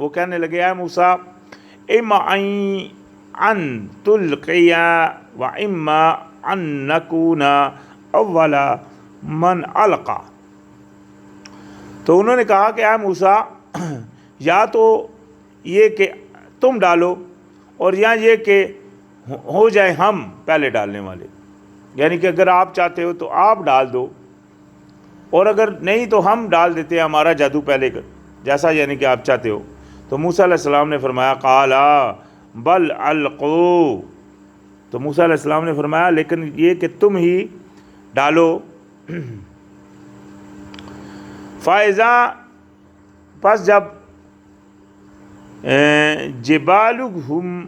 وہ کہنے لگے اے موسیٰ اما ان تلقیا و اما ان نکون اول من القا، تو انہوں نے کہا کہ اے موسیٰ یا تو یہ کہ تم ڈالو اور یا یہ کہ ہو جائے ہم پہلے ڈالنے والے، یعنی کہ اگر آپ چاہتے ہو تو آپ ڈال دو اور اگر نہیں تو ہم ڈال دیتے ہیں ہمارا جادو پہلے کر جیسا یعنی کہ آپ چاہتے ہو۔ تو موسیٰ علیہ السلام نے فرمایا قالا بل القو، تو موسیٰ علیہ السلام نے فرمایا لیکن یہ کہ تم ہی ڈالو۔ فائزہ، پس جب جبالہم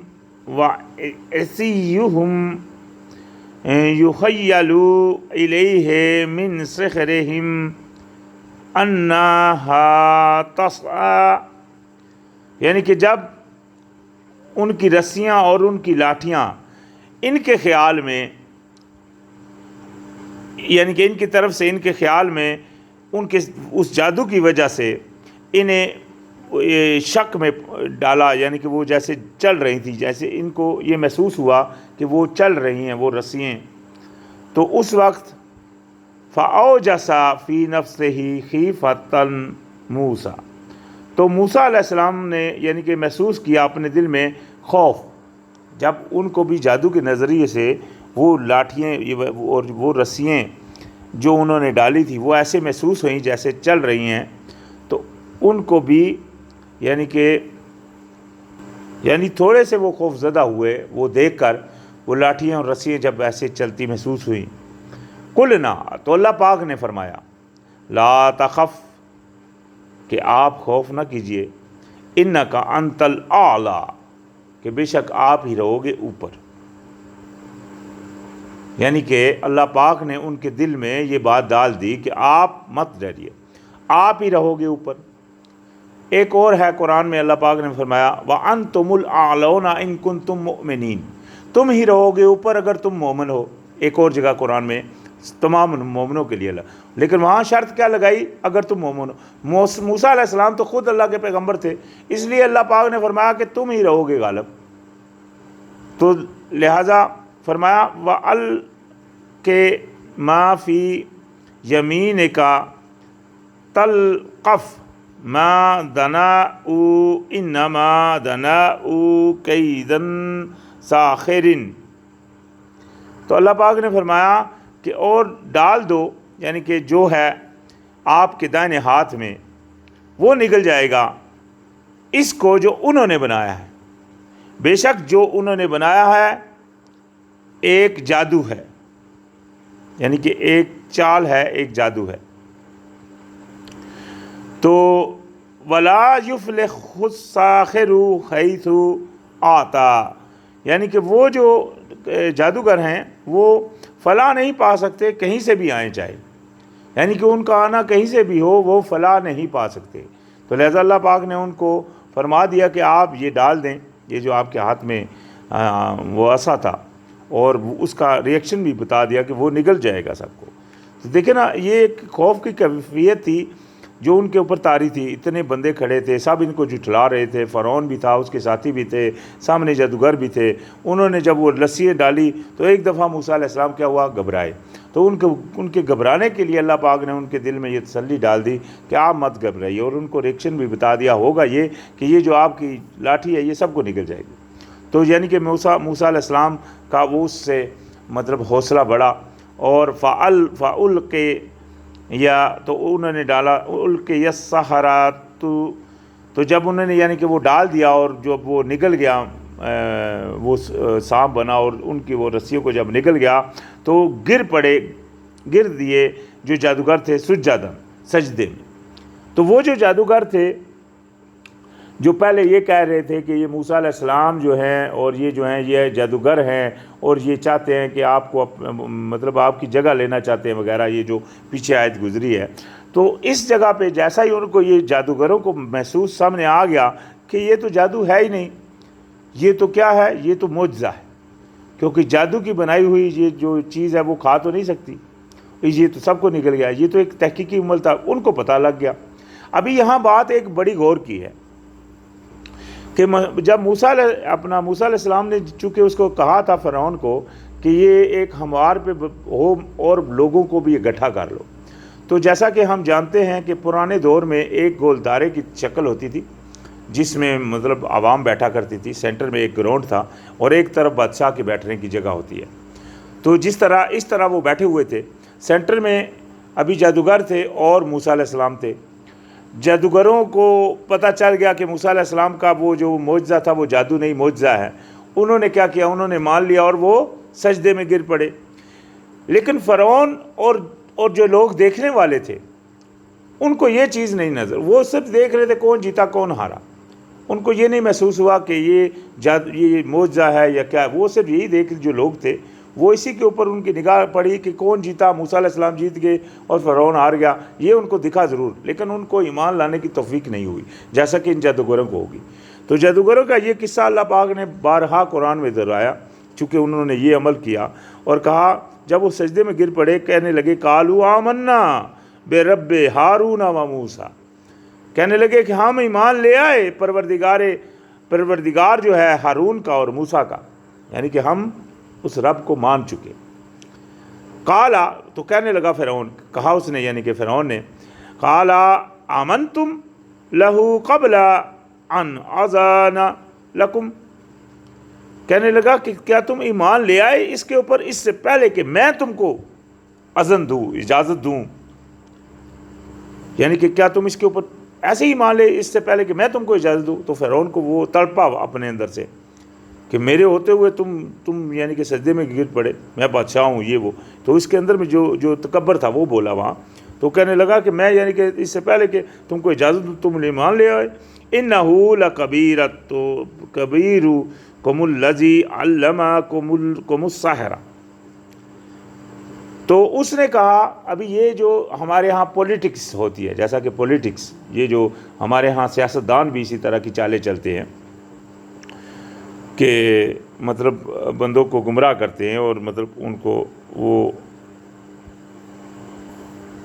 و عصیہم یخیل الیہ من سحرہم انہا تسعی، یعنی کہ جب ان کی رسیاں اور ان کی لاٹھیاں ان کے خیال میں، یعنی کہ ان کی طرف سے ان کے خیال میں ان کے اس جادو کی وجہ سے انہیں شک میں ڈالا، یعنی کہ وہ جیسے چل رہی تھی، جیسے ان کو یہ محسوس ہوا کہ وہ چل رہی ہیں وہ رسیاں، تو اس وقت فَأَوْجَسَ فِي نَفْسِهِ خِیفَةً موسیٰ، تو موسیٰ علیہ السلام نے یعنی کہ محسوس کیا اپنے دل میں خوف، جب ان کو بھی جادو کے نظریے سے وہ لاٹھیاں اور وہ رسیاں جو انہوں نے ڈالی تھی وہ ایسے محسوس ہوئیں جیسے چل رہی ہیں، تو ان کو بھی یعنی تھوڑے سے وہ خوف زدہ ہوئے وہ دیکھ کر، وہ لاٹھیاں اور رسیاں جب ایسے چلتی محسوس ہوئیں۔ قلنا، تو اللہ پاک نے فرمایا لا تخف، کہ آپ خوف نہ کیجئے، انک انت الاعلی، کہ بے شک آپ ہی رہو گے اوپر، یعنی کہ اللہ پاک نے ان کے دل میں یہ بات ڈال دی کہ آپ مت ڈریے، آپ ہی رہو گے اوپر۔ ایک اور ہے قرآن میں اللہ پاک نے فرمایا وَأَنْتُمُ الْأَعْلَوْنَ إِن كُنتُم مُؤْمِنِينَ، تم ہی رہو گے اوپر اگر تم مومن ہو۔ ایک اور جگہ قرآن میں تمام مومنوں کے لیے اللہ، لیکن وہاں شرط کیا لگائی؟ اگر تم مومن ہو۔ موسیٰ علیہ السلام تو خود اللہ کے پیغمبر تھے، اس لیے اللہ پاک نے فرمایا کہ تم ہی رہو گے غالب، تو لہٰذا فرمایا وَأَلْقِ مَا فِي يَمِينِكَ تَلْقَفْ مَا دَنَاءُ إِنَّمَا دَنَاءُ كَيْدًا سَاحِرٍ، تو اللہ پاک نے فرمایا کہ اور ڈال دو، یعنی کہ جو ہے آپ کے دائیں ہاتھ میں وہ نگل جائے گا اس کو جو انہوں نے بنایا ہے، بے شک جو انہوں نے بنایا ہے ایک جادو ہے، یعنی کہ ایک چال ہے، ایک جادو ہے۔ تو وَلَا يُفْلِحُ السَّاحِرُ حَيْثُ آتَى، یعنی کہ وہ جو جادوگر ہیں وہ فلاح نہیں پا سکتے کہیں سے بھی آئیں چاہے، یعنی کہ ان کا آنا کہیں سے بھی ہو وہ فلاح نہیں پا سکتے، تو لہذا اللہ پاک نے ان کو فرما دیا کہ آپ یہ ڈال دیں، یہ جو آپ کے ہاتھ میں وہ عصا تھا، اور اس کا ریئیکشن بھی بتا دیا کہ وہ نگل جائے گا سب کو۔ تو دیکھیں نا، یہ ایک خوف کی کیفیت تھی جو ان کے اوپر طاری تھی، اتنے بندے کھڑے تھے، سب ان کو جھٹلا رہے تھے، فرعون بھی تھا، اس کے ساتھی بھی تھے، سامنے جادوگر بھی تھے، انہوں نے جب وہ رسیاں ڈالی تو ایک دفعہ موسیٰ علیہ السلام کیا ہوا؟ گھبرائے، تو ان کے گھبرانے کے لیے اللہ پاک نے ان کے دل میں یہ تسلی ڈال دی کہ آپ مت گھبرائیے، اور ان کو ریئیکشن بھی بتا دیا ہوگا یہ کہ یہ جو آپ کی لاٹھی ہے یہ سب کو نکل جائے گی۔ تو یعنی کہ موسیٰ علیہ السلام کا وہ اس سے مطلب حوصلہ بڑھا، اور فَأُلْقِيَ، یا تو انہوں نے ڈالا القی السحرۃ، تو جب انہوں نے یعنی کہ وہ ڈال دیا اور جب وہ نکل گیا وہ سانپ بنا، اور ان کی وہ رسیوں کو جب نکل گیا تو گر دیے جو جادوگر تھے سجدے میں۔ تو وہ جو جادوگر تھے جو پہلے یہ کہہ رہے تھے کہ یہ موسیٰ علیہ السلام جو ہیں اور یہ جو ہیں یہ جادوگر ہیں اور یہ چاہتے ہیں کہ آپ کو مطلب آپ کی جگہ لینا چاہتے ہیں وغیرہ، یہ جو پیچھے آیت گزری ہے، تو اس جگہ پہ جیسا ہی ان کو یہ جادوگروں کو محسوس سامنے آ گیا کہ یہ تو جادو ہے ہی نہیں، یہ تو کیا ہے؟ یہ تو معجزہ ہے، کیونکہ جادو کی بنائی ہوئی یہ جو چیز ہے وہ کھا تو نہیں سکتی، یہ تو سب کو نکل گیا، یہ تو ایک تحقیقی عمل تھا، ان کو پتہ لگ گیا۔ ابھی یہاں بات ایک بڑی غور کی ہے کہ جب موسیٰ علیہ السلام نے چونکہ اس کو کہا تھا فرعون کو کہ یہ ایک ہموار پہ ہو اور لوگوں کو بھی اکٹھا کر لو، تو جیسا کہ ہم جانتے ہیں کہ پرانے دور میں ایک گولدارے کی شکل ہوتی تھی جس میں مطلب عوام بیٹھا کرتی تھی، سینٹر میں ایک گراؤنڈ تھا اور ایک طرف بادشاہ کے بیٹھنے کی جگہ ہوتی ہے. تو اس طرح وہ بیٹھے ہوئے تھے. سینٹر میں ابھی جادوگر تھے اور موسیٰ علیہ السلام تھے. جادوگروں کو پتہ چل گیا کہ موسیٰ علیہ السلام کا وہ جو معجزہ تھا وہ جادو نہیں معجزہ ہے. انہوں نے کیا کیا، انہوں نے مان لیا اور وہ سجدے میں گر پڑے. لیکن فرعون اور جو لوگ دیکھنے والے تھے ان کو یہ چیز نہیں نظر، وہ صرف دیکھ رہے تھے کون جیتا کون ہارا. ان کو یہ نہیں محسوس ہوا کہ یہ معجزہ ہے یا کیا. وہ صرف یہی دیکھ، جو لوگ تھے وہ اسی کے اوپر ان کی نگاہ پڑی کہ کون جیتا. موسیٰ علیہ السلام جیت گئے اور فرعون ہار گیا. یہ ان کو دکھا ضرور، لیکن ان کو ایمان لانے کی توفیق نہیں ہوئی جیسا کہ ان جادوگروں کو ہوگی. تو جادوگروں کا یہ قصہ اللہ پاک نے بارہا قرآن میں دہرایا، چونکہ انہوں نے یہ عمل کیا اور کہا، جب وہ سجدے میں گر پڑے کہنے لگے قالوا آمنا برب ہارون و موسیٰ، کہنے لگے کہ ہم ایمان لے آئے پروردگار جو ہے ہارون کا اور موسیٰ کا، یعنی کہ ہم اس رب کو مان چکے. قالا، تو کہنے لگا فرعون، کہا اس نے یعنی کہ فرعون نے، قالا آمنتم لہو قبل ان اذن لکم، کہنے لگا کہ کیا تم ایمان لے آئے اس کے اوپر اس سے پہلے کہ میں تم کو اذن دوں، اجازت دوں. یعنی کہ کیا تم اس کے اوپر ایسے ہی مان لے اس سے پہلے کہ میں تم کو اجازت دوں. تو فرعون کو وہ تڑپا اپنے اندر سے کہ میرے ہوتے ہوئے تم یعنی کہ سجدے میں گر پڑے، میں بادشاہ ہوں یہ وہ. تو اس کے اندر میں جو تکبر تھا وہ بولا وہاں. تو کہنے لگا کہ میں یعنی کہ اس سے پہلے کہ تم کو اجازت دوں تم ایمان لے آئے. انہ لکبیرکم الذی علمکم السحر. تو اس نے کہا، ابھی یہ جو ہمارے ہاں پولیٹکس ہوتی ہے، جیسا کہ پولیٹکس، یہ جو ہمارے ہاں سیاستدان بھی اسی طرح کی چالیں چلتے ہیں کہ مطلب بندوں کو گمراہ کرتے ہیں اور مطلب ان کو وہ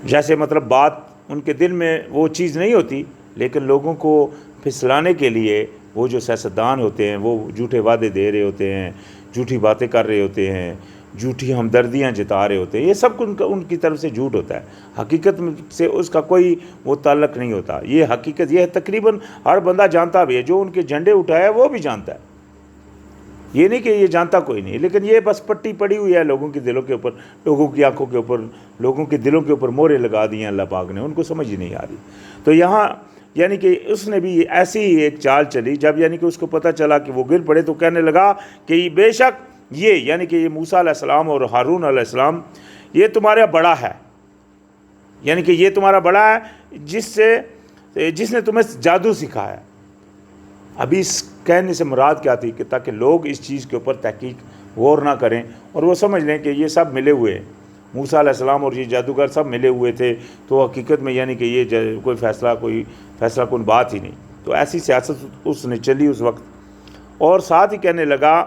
جیسے مطلب بات ان کے دل میں وہ چیز نہیں ہوتی، لیکن لوگوں کو پھسلانے کے لیے وہ جو سیاستدان ہوتے ہیں وہ جھوٹے وعدے دے رہے ہوتے ہیں، جھوٹی باتیں کر رہے ہوتے ہیں، جھوٹی ہمدردیاں جتا رہے ہوتے ہیں. یہ سب ان کی طرف سے جھوٹ ہوتا ہے، حقیقت سے اس کا کوئی وہ تعلق نہیں ہوتا. یہ حقیقت یہ تقریباً ہر بندہ جانتا بھی ہے، جو ان کے جھنڈے اٹھایا وہ بھی جانتا ہے. یہ نہیں کہ یہ جانتا کوئی نہیں، لیکن یہ بس پٹی پڑی ہوئی ہے لوگوں کے دلوں کے اوپر، لوگوں کی آنکھوں کے اوپر، لوگوں کے دلوں کے اوپر مورے لگا دی ہیں اللہ پاک نے، ان کو سمجھ ہی نہیں آ رہی. تو یہاں یعنی کہ اس نے بھی ایسی ہی ایک چال چلی. جب یعنی کہ اس کو پتہ چلا کہ وہ گر پڑے تو کہنے لگا کہ بے شک یہ یعنی کہ یہ موسیٰ علیہ السلام اور ہارون علیہ السلام یہ تمہارا بڑا ہے، یعنی کہ یہ تمہارا بڑا ہے جس نے تمہیں جادو سکھایا. ابھی اس کہنے سے مراد کیا تھی کہ تاکہ لوگ اس چیز کے اوپر تحقیق غور نہ کریں اور وہ سمجھ لیں کہ یہ سب ملے ہوئے ہیں، موسیٰ علیہ السلام اور یہ جادوگر سب ملے ہوئے تھے. تو حقیقت میں یعنی کہ یہ کوئی فیصلہ کن بات ہی نہیں. تو ایسی سیاست اس نے چلی اس وقت. اور ساتھ ہی کہنے لگا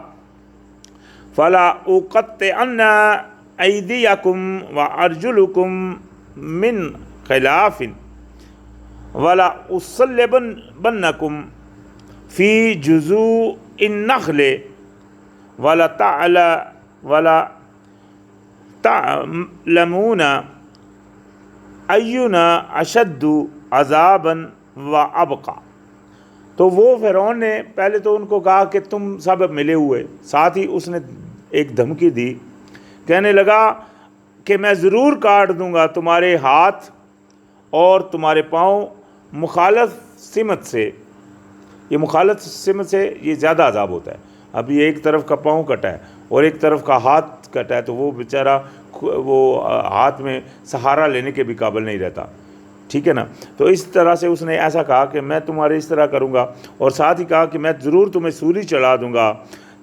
فَلَا أُقَطِّعَنَّ أَيْدِيَكُمْ وَأَرْجُلَكُمْ مِنْ خِلَافٍ وَلَا أُصَلِّبَنَّكُمْ فِي جُذُوعِ النَّخْلِ وَلَا تَعْلَمُونَ أَيُّنَا أَشَدُّ عَذَابًا وَأَبْقَىٰ. تو وہ فرعون نے پہلے تو ان کو کہا کہ تم سب ملے ہوئے، ساتھ ہی اس نے ایک دھمکی دی، کہنے لگا کہ میں ضرور کاٹ دوں گا تمہارے ہاتھ اور تمہارے پاؤں مخالف سمت سے. یہ مخالف سمت سے یہ زیادہ عذاب ہوتا ہے. ابھی ایک طرف کا پاؤں کٹا ہے اور ایک طرف کا ہاتھ کٹا ہے تو وہ بیچارہ وہ ہاتھ میں سہارا لینے کے بھی قابل نہیں رہتا، ٹھیک ہے نا. تو اس طرح سے اس نے ایسا کہا کہ میں تمہارے اس طرح کروں گا، اور ساتھ ہی کہا کہ میں ضرور تمہیں سولی چڑھا دوں گا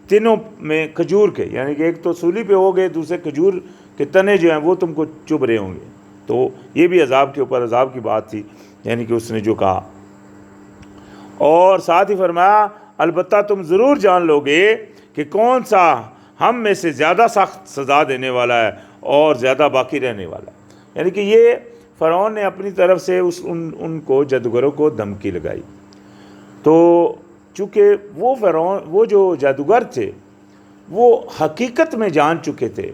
تنوں میں کھجور کے، یعنی کہ ایک تو سولی پہ ہو گئے، دوسرے کھجور کے تنے جو ہیں وہ تم کو چبھ رہے ہوں گے. تو یہ بھی عذاب کے اوپر عذاب کی بات تھی، یعنی کہ اس نے جو کہا. اور ساتھ ہی فرمایا البتہ تم ضرور جان لو گے کہ کون سا ہم میں سے زیادہ سخت سزا دینے والا ہے اور زیادہ باقی رہنے والا ہے. یعنی کہ یہ فرعون نے اپنی طرف سے ان کو جادوگروں کو دھمکی لگائی. تو چونکہ وہ فرعون وہ جو جادوگر تھے وہ حقیقت میں جان چکے تھے.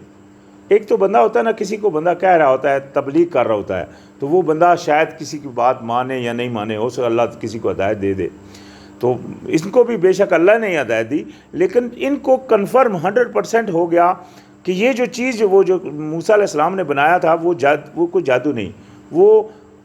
ایک تو بندہ ہوتا ہے نا, کسی کو بندہ کہہ رہا ہوتا ہے, تبلیغ کر رہا ہوتا ہے, تو وہ بندہ شاید کسی کی بات مانے یا نہیں مانے, ہو سکتا اللہ کسی کو ہدایت دے دے. تو ان کو بھی بے شک اللہ نے ہدایت دی, لیکن ان کو کنفرم 100% ہو گیا کہ یہ جو چیز وہ جو موسیٰ علیہ السلام نے بنایا تھا وہ کوئی جادو نہیں, وہ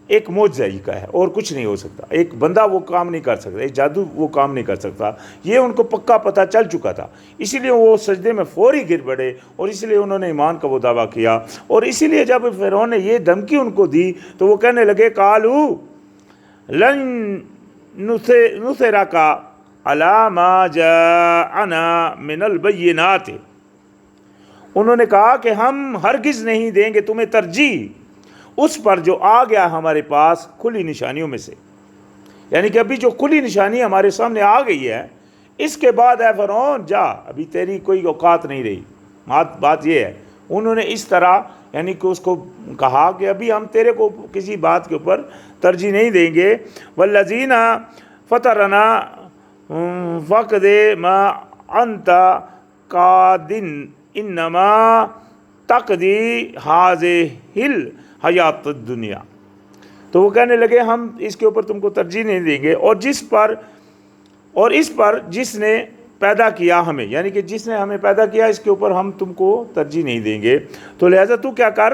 ایک معجزہ ہی کا ہے اور کچھ نہیں ہو سکتا. ایک بندہ وہ کام نہیں کر سکتا, ایک جادو وہ کام نہیں کر سکتا. یہ ان کو پکا پتہ چل چکا تھا, اسی لیے وہ سجدے میں فوری گر پڑے اور اسی لیے انہوں نے ایمان کا وہ دعویٰ کیا. اور اسی لیے جب فرعون نے یہ دھمکی ان کو دی تو وہ کہنے لگے قالوا لن نثرک علی ما جاءنا من البینات, انہوں نے کہا کہ ہم ہرگز نہیں دیں گے تمہیں ترجیح اس پر جو آ گیا ہمارے پاس کھلی نشانیوں میں سے. یعنی کہ ابھی جو کھلی نشانی ہمارے سامنے آ گئی ہے, اس کے بعد اے فرعون جا, ابھی تیری کوئی اوقات نہیں رہی. بات یہ ہے, انہوں نے اس طرح یعنی کہ اس کو کہا کہ ابھی ہم تیرے کو کسی بات کے اوپر ترجیح نہیں دیں گے. والذین فطرنا فقد ما انت قاد انما تقضی هذه الحیات الدنیا. تو وہ کہنے لگے ہم اس کے اوپر تم کو ترجیح نہیں دیں گے, اور اس پر جس نے پیدا کیا ہمیں, یعنی کہ جس نے ہمیں پیدا کیا اس کے اوپر ہم تم کو ترجیح نہیں دیں گے. تو لہذا تو کیا کر,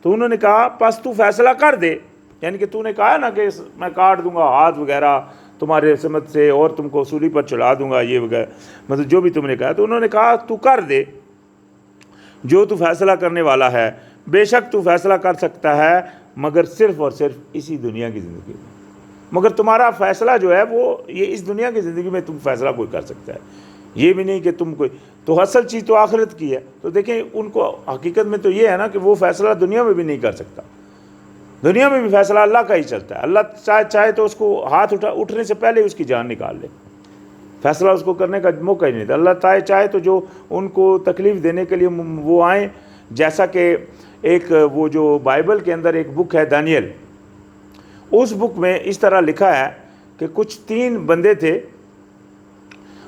تو انہوں نے کہا پس تو فیصلہ کر دے. یعنی کہ تو نے کہا نا کہ میں کاٹ دوں گا ہاتھ وغیرہ تمہارے سمت سے اور تم کو سولی پر چڑھا دوں گا یہ وغیرہ, مطلب جو بھی تم نے کہا. تو انہوں نے کہا تو کر دے جو تو فیصلہ کرنے والا ہے, بے شک تو فیصلہ کر سکتا ہے مگر صرف اور صرف اسی دنیا کی زندگی میں. مگر تمہارا فیصلہ جو ہے وہ یہ اس دنیا کی زندگی میں تم فیصلہ کوئی کر سکتا ہے, یہ بھی نہیں کہ تم کوئی. تو اصل چیز تو آخرت کی ہے. تو دیکھیں ان کو حقیقت میں تو یہ ہے نا کہ وہ فیصلہ دنیا میں بھی نہیں کر سکتا, دنیا میں بھی فیصلہ اللہ کا ہی چلتا ہے. اللہ چاہے تو اس کو ہاتھ اٹھنے سے پہلے اس کی جان نکال لے, فیصلہ اس کو کرنے کا موقع ہی نہیں تھا. اللہ چاہے تو جو ان کو تکلیف دینے کے لیے وہ آئیں, جیسا کہ ایک وہ جو بائبل کے اندر ایک بک ہے دانیل, اس بک میں اس طرح لکھا ہے کہ کچھ 3 بندے تھے,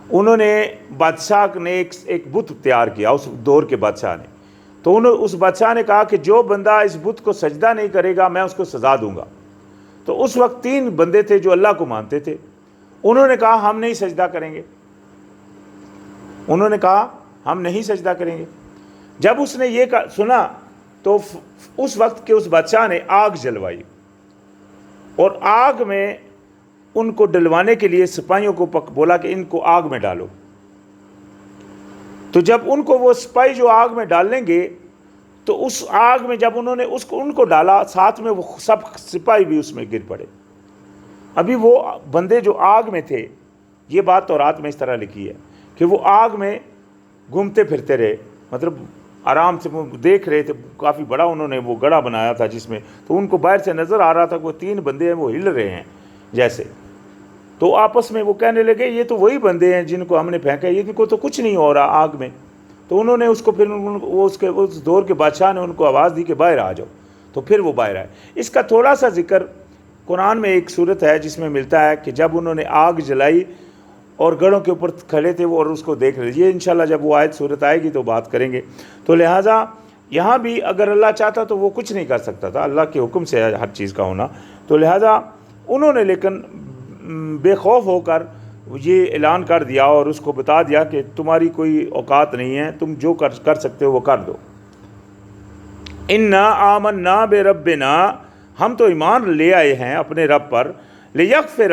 انہوں نے بادشاہ نے ایک بت تیار کیا, اس دور کے بادشاہ نے. تو اس بادشاہ نے کہا کہ جو بندہ اس بت کو سجدہ نہیں کرے گا میں اس کو سزا دوں گا. تو اس وقت 3 بندے تھے جو اللہ کو مانتے تھے, انہوں نے کہا ہم نہیں سجدہ کریں گے, انہوں نے کہا ہم نہیں سجدہ کریں گے. جب اس نے یہ سنا تو اس وقت کے اس بادشاہ نے آگ جلوائی, اور آگ میں ان کو ڈلوانے کے لیے سپاہیوں کو بولا کہ ان کو آگ میں ڈالو. تو جب ان کو وہ سپاہی جو آگ میں ڈالیں گے تو اس آگ میں جب انہوں نے ان کو ڈالا, ساتھ میں وہ سب سپاہی بھی اس میں گر پڑے. ابھی وہ بندے جو آگ میں تھے, یہ بات تورات میں اس طرح لکھی ہے کہ وہ آگ میں گھومتے پھرتے رہے, مطلب آرام سے وہ دیکھ رہے تھے. کافی بڑا انہوں نے وہ گڑھا بنایا تھا جس میں, تو ان کو باہر سے نظر آ رہا تھا کہ وہ 3 بندے ہیں وہ ہل رہے ہیں جیسے. تو آپس میں وہ کہنے لگے یہ تو وہی بندے ہیں جن کو ہم نے پھینکا, ان کو تو کچھ نہیں ہو رہا آگ میں. تو انہوں نے اس کو پھر اس دور کے بادشاہ نے ان کو آواز دی کہ باہر آ جاؤ. تو پھر وہ باہر آئے. اس کا تھوڑا سا ذکر قرآن میں ایک صورت ہے جس میں ملتا ہے کہ جب انہوں نے آگ جلائی اور گڑھوں کے اوپر کھڑے تھے وہ اور اس کو دیکھ رہے. یہ انشاءاللہ جب وہ آیت صورت آئے گی تو بات کریں گے. تو لہٰذا یہاں بھی اگر اللہ چاہتا تو وہ کچھ نہیں کر سکتا تھا, اللہ کے حکم سے ہر چیز کا ہونا. تو لہٰذا انہوں نے لیکن بے خوف ہو کر یہ اعلان کر دیا اور اس کو بتا دیا کہ تمہاری کوئی اوقات نہیں ہے, تم جو کر سکتے ہو وہ کر دو. انا آمنا بربنا, ہم تو ایمان لے آئے ہیں اپنے رب پر, لیغفر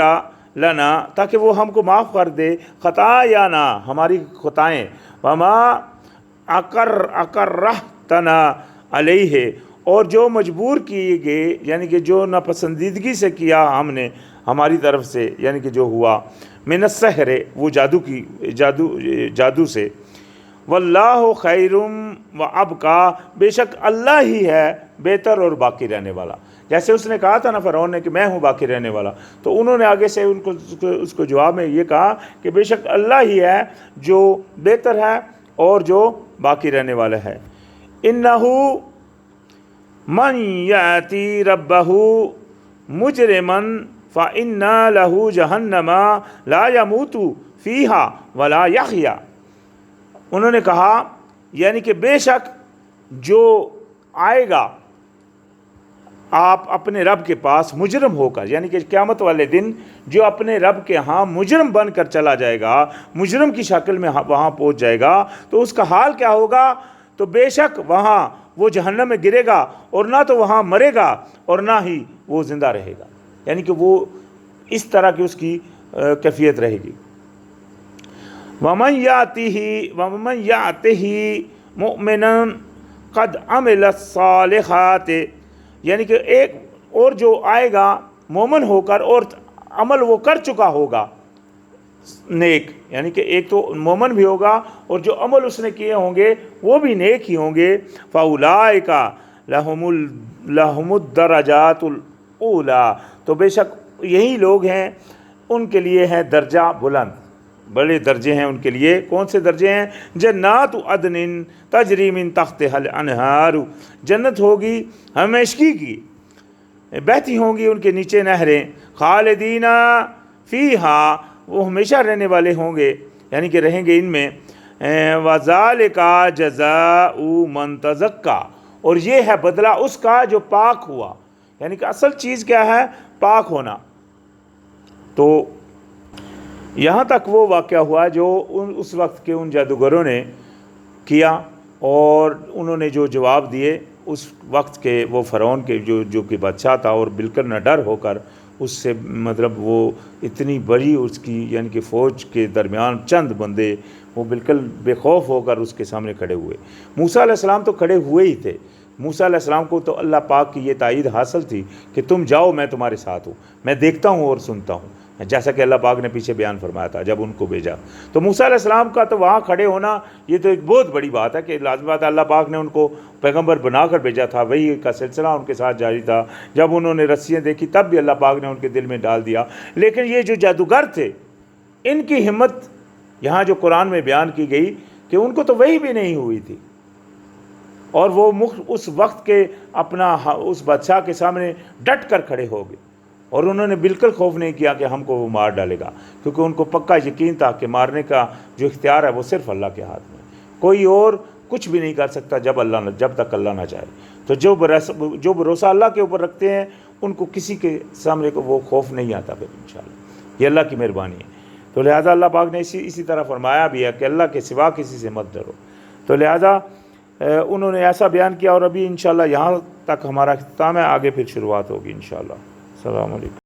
لنا, تاکہ وہ ہم کو معاف کر دے, خطایانا, ہماری خطائیں, وما اکرہتنا علیہ, اور جو مجبور کیے گئے, یعنی کہ جو ناپسندیدگی سے کیا ہم نے ہماری طرف سے, یعنی کہ جو ہوا, من السحر, وہ جادو سے, واللہ خیر و ابقا, بے شک اللہ ہی ہے بہتر اور باقی رہنے والا. جیسے اس نے کہا تھا نا فرعون نے کہ میں ہوں باقی رہنے والا, تو انہوں نے آگے سے اس کو جواب میں یہ کہا کہ بے شک اللہ ہی ہے جو بہتر ہے اور جو باقی رہنے والا ہے. انہو من یاتی ربہ مجرمن فَإِنَّ لَهُ جَهَنَّمَ لَا يَمُوتُ فِيهَا وَلَا يَحْيَا۔ انہوں نے کہا یعنی کہ بے شک جو آئے گا آپ اپنے رب کے پاس مجرم ہو کر، یعنی کہ قیامت والے دن جو اپنے رب کے ہاں مجرم بن کر چلا جائے گا، مجرم کی شکل میں وہاں پہنچ جائے گا، تو اس کا حال کیا ہوگا؟ تو بے شک وہاں وہ جہنم میں گرے گا، اور نہ تو وہاں مرے گا اور نہ ہی وہ زندہ رہے گا، یعنی کہ وہ اس طرح کی اس کی کیفیت رہے گی۔ وَمَنْ يَأْتِهِ مُؤْمِنًا قَدْ عَمِلَ الصَّالِحَاتِ، یعنی کہ ایک اور جو آئے گا مومن ہو کر اور عمل وہ کر چکا ہوگا نیک، یعنی کہ ایک تو مومن بھی ہوگا اور جو عمل اس نے کیے ہوں گے وہ بھی نیک ہی ہوں گے۔ فَأُولَٰئِكَ لَهُمُ الدَّرَجَاتُ الْأُولَىٰ، تو بے شک یہی لوگ ہیں، ان کے لیے ہے درجہ بلند، بڑے درجے ہیں ان کے لیے۔ کون سے درجے ہیں؟ جنات عدن تجری من تحتها الانہار، جنت ہوگی ہمیشگی کی، بہتی ہوں گی ان کے نیچے نہریں، خالدین فیہا، وہ ہمیشہ رہنے والے ہوں گے، یعنی کہ رہیں گے ان میں۔ وذالک جزاء من تزکا، اور یہ ہے بدلہ اس کا جو پاک ہوا، یعنی کہ اصل چیز کیا ہے؟ پاک ہونا۔ تو یہاں تک وہ واقعہ ہوا جو اس وقت کے ان جادوگروں نے کیا، اور انہوں نے جو جواب دیے اس وقت کے وہ فرعون کے جو کہ بادشاہ تھا، اور بالکل نہ ڈر ہو کر اس سے مطلب وہ اتنی بڑی اس کی یعنی کہ فوج کے درمیان چند بندے وہ بالکل بے خوف ہو کر اس کے سامنے کھڑے ہوئے۔ موسیٰ علیہ السلام تو کھڑے ہوئے ہی تھے، موسیٰ علیہ السلام کو تو اللہ پاک کی یہ تائید حاصل تھی کہ تم جاؤ، میں تمہارے ساتھ ہوں، میں دیکھتا ہوں اور سنتا ہوں، جیسا کہ اللہ پاک نے پیچھے بیان فرمایا تھا جب ان کو بھیجا۔ تو موسیٰ علیہ السلام کا تو وہاں کھڑے ہونا یہ تو ایک بہت بڑی بات ہے کہ لازمی بات ہے، اللہ پاک نے ان کو پیغمبر بنا کر بھیجا تھا، وہی کا سلسلہ ان کے ساتھ جاری تھا۔ جب انہوں نے رسیاں دیکھی تب بھی اللہ پاک نے ان کے دل میں ڈال دیا، لیکن یہ جو جادوگر تھے ان کی ہمت یہاں جو قرآن میں بیان کی گئی کہ ان کو تو وہی بھی نہیں ہوئی تھی، اور وہ اس وقت کے اپنا اس بادشاہ کے سامنے ڈٹ کر کھڑے ہو گئے، اور انہوں نے بالکل خوف نہیں کیا کہ ہم کو وہ مار ڈالے گا، کیونکہ ان کو پکا یقین تھا کہ مارنے کا جو اختیار ہے وہ صرف اللہ کے ہاتھ میں، کوئی اور کچھ بھی نہیں کر سکتا جب تک اللہ نہ چاہے۔ تو جو بھروسہ اللہ کے اوپر رکھتے ہیں ان کو کسی کے سامنے کو وہ خوف نہیں آتا پھر انشاءاللہ، یہ اللہ کی مہربانی ہے۔ تو لہٰذا اللہ پاک نے اسی طرح فرمایا بھی ہے کہ اللہ کے سوا کسی سے مت ڈرو۔ تو لہٰذا انہوں نے ایسا بیان کیا، اور ابھی انشاءاللہ یہاں تک ہمارا اختتام ہے، آگے پھر شروعات ہوگی انشاءاللہ۔ السلام علیکم۔